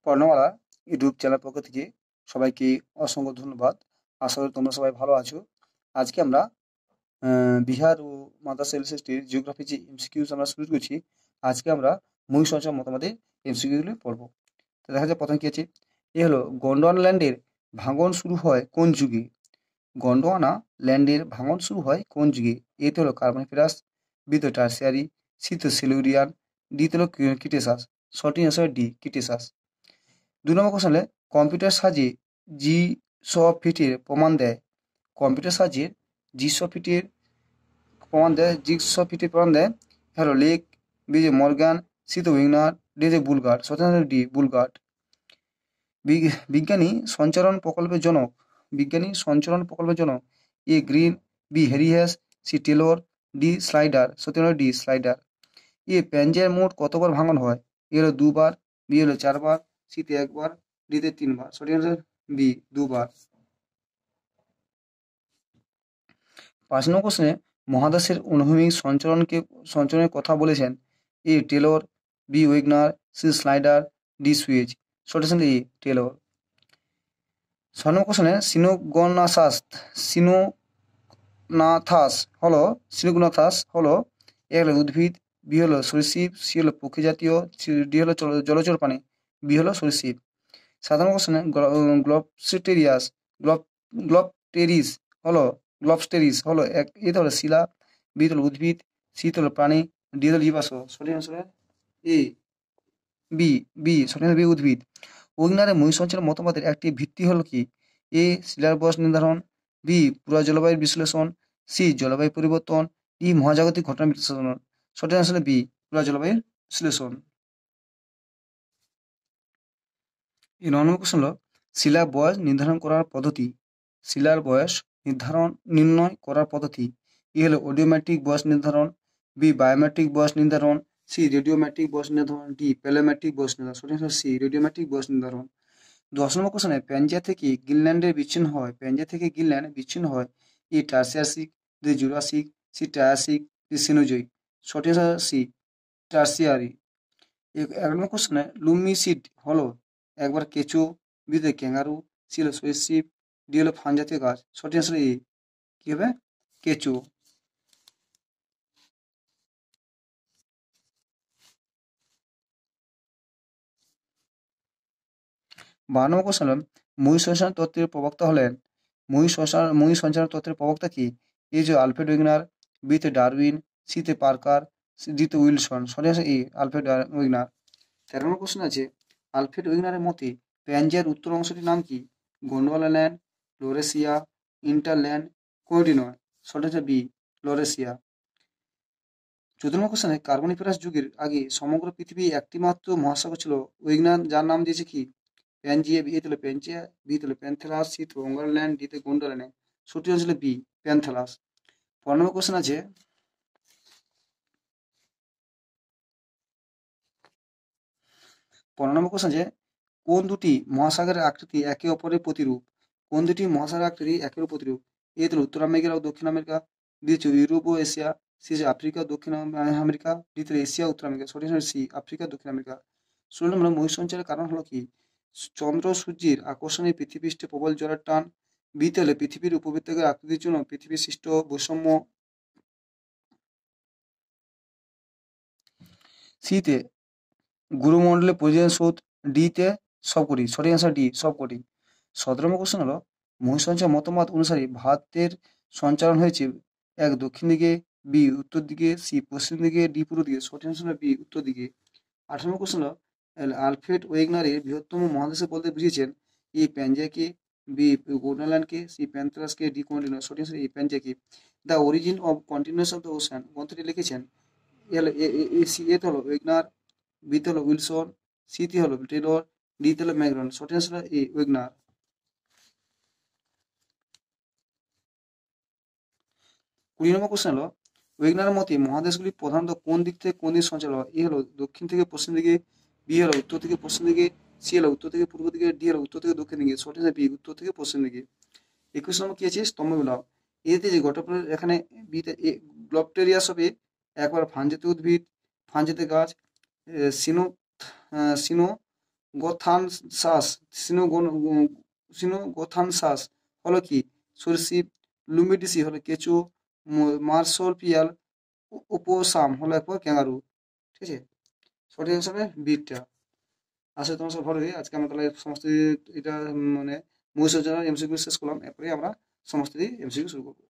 পর্ণমালা YouTube channel পক্ষ থেকে সবাইকে অসংখ্য ধন্যবাদ। আশা করি তোমরা সবাই ভালো আছো। আজকে আমরা বিহার ও মাদ্রাসা এলএসএসটির জিওগ্রাফি যে এমসিকিউস আমরা শুরু করছি। আজকে আমরা মহিষসঞ্চয় মতবাদের এমসিকিউগুলি পড়বো। তো দেখা যাক প্রথমে কি আছে। এ হলো গন্ডোয়ানা ল্যান্ডের ভাঙন শুরু হয় কোন যুগে? গন্ডোয়ানা ল্যান্ডের ভাঙন শুরু হয় কোন যুগে? এতে হলো কার্বনিফেরাস, বিতে টার্সিয়ারি, সিতে সিলুরিয়ান, ডিতে হলো ক্রিটেসাস। সঠিক অ্যান্সার ডি, ক্রিটেসাস। ২ নম্বর কোশ্চেন হলে কম্পিউটার সাহায্যে জি স ফিটের প্রমাণ দেয়। কম্পিউটার সাহায্যে জি স ফিটের প্রমাণ দেয় হলো লেক, বি যে মর্গান, সি তো উইগনার, ডি যে বুলগার্ড। সঠিক অ্যান্সার ডি, বুলগার্ড। বিজ্ঞানী সঞ্চারণ প্রকল্পের জনক। বিজ্ঞানী সঞ্চারণ প্রকল্পের জনক A Green, B Harry Hess, C Taylor, D Snider. সত্যি হলো ডি, স্লাইডার। এ প্যাঞ্জের মোট কতবার ভাঙন হয়? এ হলো ২ বার, বি হলো ৪ বার, সিতে ১ বার, ডিতে ৩ বার। সঠিক অ্যান্সার বি, ২ বার। ৫ নম্বর কোশ্চেনে মহাদেশের অনুভূমিক সঞ্চালনের কথা বলেছেন A Taylor, B Wegener, C Snider, D Suess. সঠিক অ্যান্সার এ, টেলর। ৬ নম্বর কোশ্চেনে সিনোগোনাথাস হলো এ হলো উদ্ভিদ, বি হলো সরীসৃপ, সি হলো পক্ষী জাতীয়, ডি হলো জলচর প্রাণী, বি হলো সরীসৃপ। ৭ নম্বর কোশ্চেনে গ্লবস্টেরিয়াস গ্লবটেরিস হলো গ্লবস্টেরিস হলো এতে হলো শিলা, বি হলো উদ্ভিদ, সি হলো প্রাণী, ডি হলো জীবাশ্ম। সঠিক অ্যান্সার এ, সঠিক অ্যান্সার বি, উদ্ভিদ। উইগনারের মহাসঞ্চার মতবাদের একটি ভিত্তি হলো কি? এ শিলার বয়স নির্ধারণ, বি পুরা জলবায়ুর বিশ্লেষণ, সি জলবায়ু পরিবর্তন, ডি মহাজাগতিক ঘটনা বিশ্লেষণ। সঠিক অ্যান্সার বি, পুরা জলবায়ুর বিশ্লেষণ। ৯ নম্বর কোশ্চেন হলো শিলার বয়স নির্ধারণ করার পদ্ধতি। শিলার বয়স নির্ণয় করার পদ্ধতি। এ হলো অডিওমেট্রিক বয়স নির্ধারণ, বি বায়োমেট্রিক বয়স নির্ধারণ, সি রেডিওমেট্রিক বয়স নির্ধারণ, ডি প্যালোমেট্রিক বয়স নির্ধারণ। সঠিক অ্যান্সার সি, রেডিওমেট্রিক বয়স নির্ধারণ। ১০ নম্বর কোশ্চেনে প্যাঞ্জিয়া থেকে গ্রিনল্যান্ড বিচ্ছিন্ন হয় A Tertiary, B Jurassic, C Triassic, D Cenozoic. সঠিক অ্যান্সার সি, টার্সিয়ারি। ১ নম্বর কোশ্চেনে লুমিসিড হলো একবার কেঁচো, বিতে ক্যাঙ্গারু, সি হলো সরীসৃপ, ডি হলো ফান জাতীয় গাছ। সঠিক অ্যান্সার এ, কি হবে? কেঁচো। ১২ নম্বর কোশ্চেন হলো মহিষসঞ্চারণ তত্ত্বের প্রবক্তা হলেন। মহিষসঞ্চারণ তত্ত্বের প্রবক্তা কি? এ যে আলফ্রেড উইগনার, বিতে ডারউইন, সিতে পার্কার, ডিতে উইলসন। সঠিক অ্যান্সার এ, আলফ্রেড উইগনার। ১৩ নম্বর কোশ্চেন আছে আলফ্রেড উইগনারের মতে প্যাঞ্জিয়ার উত্তর অংশটির নাম কি? গোন্ডওয়ানা ল্যান্ড, লোরেশিয়া, ইন্টারল্যান্ড, কোনোটি নয়। সঠিক অ্যান্সার বি, লোরেশিয়া। ১৪ নম্বর কোশ্চেনে কার্বনিফেরাস যুগের আগে সমগ্র পৃথিবী একটি মাত্র মহাসাগর ছিল। উইগনার যার নাম দিয়েছে কি? প্যানজিয়া, বি হলো প্যানজিয়া, বি হলো প্যান্থেলাস, সি তো অঙ্গারল্যান্ড, ডিতে গোন্ডোলানে। সঠিক হচ্ছিল বি, প্যান্থেলাস। ১৫ নম্বর কোশ্চেন আছে ১৫ নম্বর কোশ্চেন আছে কোন দুটি মহাসাগরের আকৃতি একে অপরের প্রতিরূপ? কোন দুটি মহাসাগরের আকৃতি একের প্রতিরূপ? এ হলো উত্তর আমেরিকা ও দক্ষিণ আমেরিকা, বি হচ্ছে ইউরোপ ও এশিয়া, সি হচ্ছে আফ্রিকা ও দক্ষিণ আমেরিকা, ডি হচ্ছে এশিয়া ও উত্তর আমেরিকা। সঠিক হচ্ছে সি, আফ্রিকা ও দক্ষিণ আমেরিকা। ১৬ নম্বর মহাসঞ্চারের কারণ হলো কি? চন্দ্র সূর্যের আকর্ষণে পৃথিবীপৃষ্ঠে প্রবল জলের টান, বিতে হলে পৃথিবীর উপবৃত্তাকার আকৃতির জন্য পৃথিবীর সৃষ্ট বৈষম্য, সিতে গুরুমণ্ডলে প্রয়োজনীয় স্রোত, ডিতে সবকটি। সঠিক অ্যান্সার ডি, সবকটি। ১৭ নম্বর কোশ্চেন হলো মহাসঞ্চার মতবাদ অনুসারে ভারতের সঞ্চালন হয়েছে এক দক্ষিণ দিকে, বি উত্তর দিকে, সি পশ্চিম দিকে, ডি পূর্ব দিকে। সঠিক অ্যান্সার হলো বি, উত্তর দিকে। ১৮ নম্বর কোশ্চেন হলো আলফ্রেড ওয়েগনারের বৃহত্তম মহাদেশ বলতে বুঝিয়েছেন এ প্যানজিয়াকে, বি গোন্ডোল্যান্ডকে, সি প্যান্থেরাসকে, ডি কোনটি নয়। সঠিক অ্যান্সার এ, প্যানজিয়াকে। The origin of continuous of the ocean গ্রন্থটি লিখেছেন এতে হলো ওয়েগনার, বিতে হলো উইলসন, সিতে হলো টেলর, ডিতে হলো ম্যাকগ্রন। সঠিক অ্যান্সার এ, ওয়েগনার। ২০ নম্বর কোশ্চেন হলো ওয়েগনারের মতে মহাদেশগুলি প্রধানত কোন দিক থেকে কোন দিকে সঞ্চালন হয়? এ হলো দক্ষিণ থেকে পশ্চিম দিকে, বি হলো উত্তর থেকে পশ্চিম দিকে, সি হলো উত্তর থেকে পূর্ব দিকে, ডি হলো উত্তর থেকে দক্ষিণ দিকে। সঠিক বি, উত্তর থেকে পশ্চিম দিকে। ২১ নম্বর কি আছে? স্তম্ভবিলয়। এতে যে ঘটপ্রকার এখানে বিতে গ্লপটেরিয়াস হবে একবার ফান জাতীয় উদ্ভিদ, ফান জাতীয় গাছ, সিনো গোথানসাস সিনোগোথানসাস হলো কি? সরীসৃপ। লুমিডিসি হলো কেঁচো। মার্সোপিয়াল ওপোসাম হলো এক প্রকার ক্যাঙ্গারু। ঠিক আছে, সঠিক অ্যান্সার হবে বিটটা। আসলে তোমার সব ভালো হয়ে আজকে আমরা তাহলে সমস্ত এটা মানে মহিষের জন্য এমসিকিউ শেষ করলাম, এরপরে আমরা সমস্ত এমসিকিউ শুরু করবো।